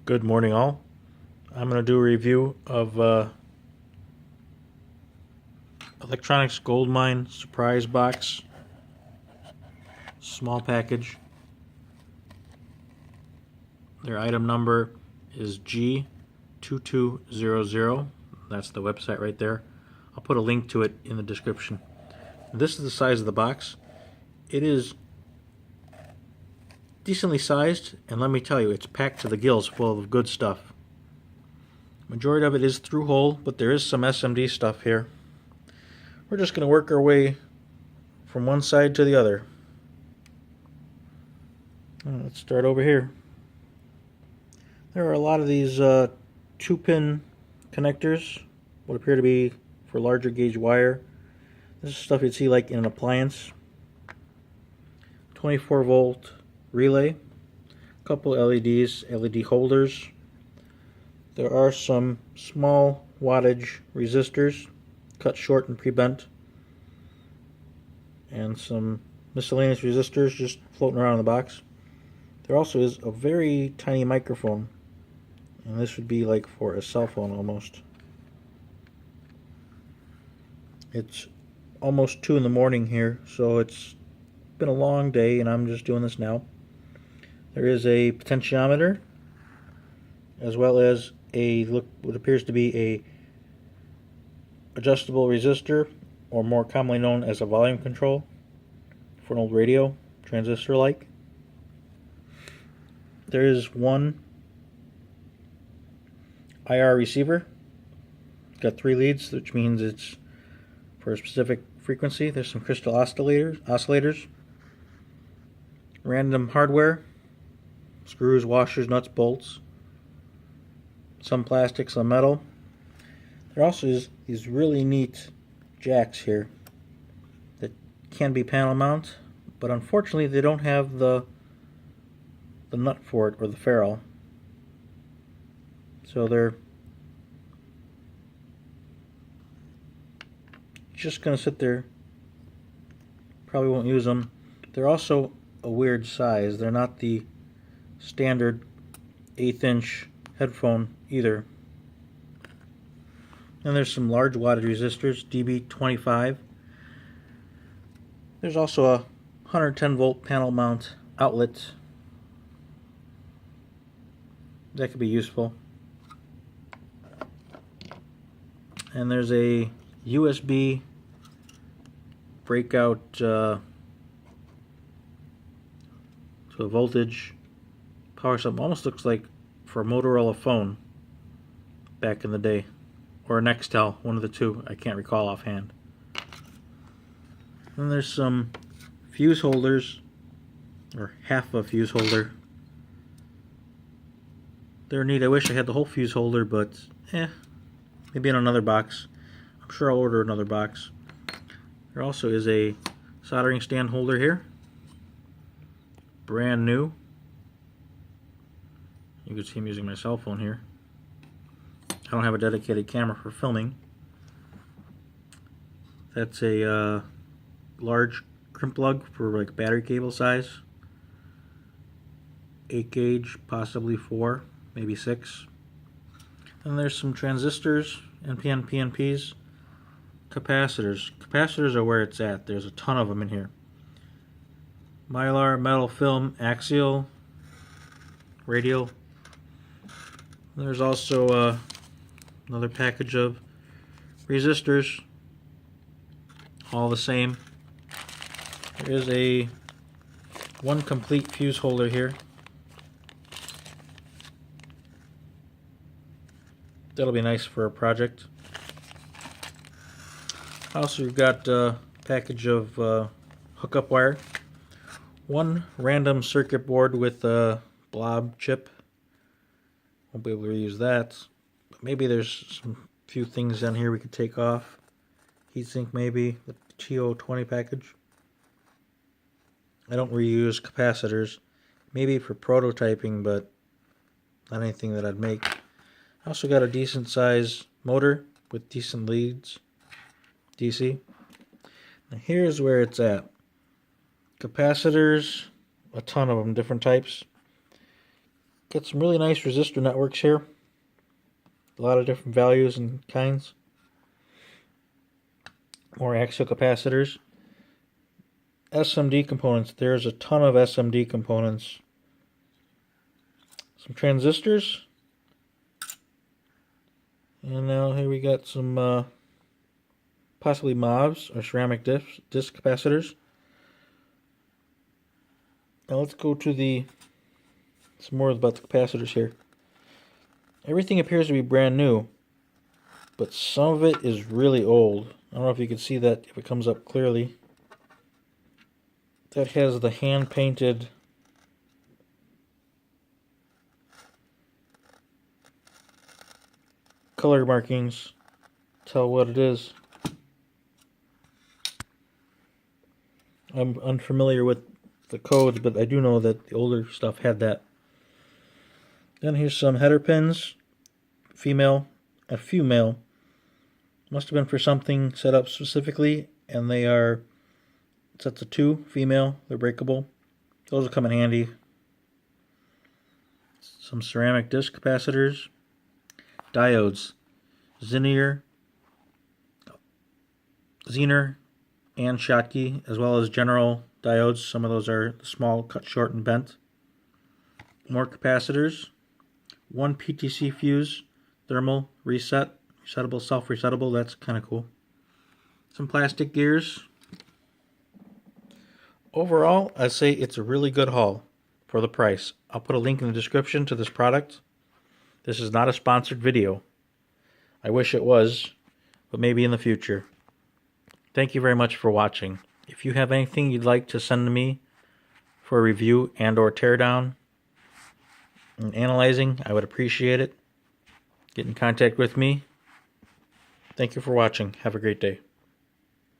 Good morning, all. I'm going to do a review of Electronics Goldmine Surprise Box, small package. Their item number is G2200. That's the website right there. I'll put a link to it in the description. This is the size of the box. It is decently sized, and let me tell you, it's packed to the gills full of good stuff. Majority of it is through hole, but there is some SMD stuff here. We're just going to work our way from one side to the other. Let's start over here. There are a lot of these 2-pin connectors, what appear to be for larger gauge wire. This is stuff you'd see like in an appliance. 24-volt relay, a couple LEDs, LED holders. There are some small wattage resistors, cut short and pre-bent, and some miscellaneous resistors just floating around in the box. There also is a very tiny microphone, and this would be like for a cell phone almost. It's almost 2 in the morning here, so it's been a long day and I'm just doing this now. There is a potentiometer, as well as what appears to be a adjustable resistor, or more commonly known as a volume control for an old radio, transistor like. There is one IR receiver. It's got 3 leads, which means it's for a specific frequency. There's some crystal oscillators, random hardware, screws, washers, nuts, bolts, some plastic, some metal. There also is these really neat jacks here that can be panel mount, but unfortunately they don't have the nut for it, or the ferrule. So they're just going to sit there. Probably won't use them. They're also a weird size. They're not the standard 1/8 inch headphone either. And there's some large wattage resistors, DB25. There's also a 110 volt panel mount outlet. That could be useful. And there's a USB breakout to a voltage power supply. Almost looks like for a Motorola phone back in the day, or a Nextel, one of the two. I can't recall offhand. Then there's some fuse holders, or half a fuse holder. They're neat. I wish I had the whole fuse holder, but maybe in another box. I'm sure I'll order another box. There also is a soldering stand holder here, brand new. You can see I'm using my cell phone here. I don't have a dedicated camera for filming. That's a large crimp plug for like battery cable size. 8 gauge, possibly 4, maybe 6. And there's some transistors, NPN, PNPs, capacitors. Capacitors are where it's at. There's a ton of them in here. Mylar, metal film, axial, radial. There's also another package of resistors, all the same. There is one complete fuse holder here. That'll be nice for a project. Also, we've got a package of hookup wire. One random circuit board with a blob chip. Won't be able to reuse that. But maybe there's some few things down here we could take off. Heatsink maybe, the TO20 package. I don't reuse capacitors. Maybe for prototyping, but not anything that I'd make. I also got a decent size motor with decent leads, DC. Now here's where it's at. Capacitors, a ton of them, different types. Got some really nice resistor networks here. A lot of different values and kinds. More axial capacitors. SMD components. There's a ton of SMD components. Some transistors. And now here we got some possibly MOVs or ceramic disc capacitors. Now let's go to some more about the capacitors here. Everything appears to be brand new, but some of it is really old. I don't know if you can see that if it comes up clearly. That has the hand-painted color markings. Tell what it is. I'm unfamiliar with the codes, but I do know that the older stuff had that. Then here's some header pins, female and few male. Must have been for something set up specifically, and they are sets of 2 female. They're breakable. Those will come in handy. Some ceramic disc capacitors, diodes, Zener, and Schottky, as well as general diodes. Some of those are small, cut short, and bent. More capacitors. 1 PTC fuse, thermal resettable, self-resettable. That's kind of cool. Some plastic gears. Overall, I'd say it's a really good haul for the price. I'll put a link in the description to this product. This is not a sponsored video. I wish it was, but maybe in the future. Thank you very much for watching. If you have anything you'd like to send to me for a review and or teardown and analyzing, I would appreciate it. Get in contact with me. Thank you for watching. Have a great day.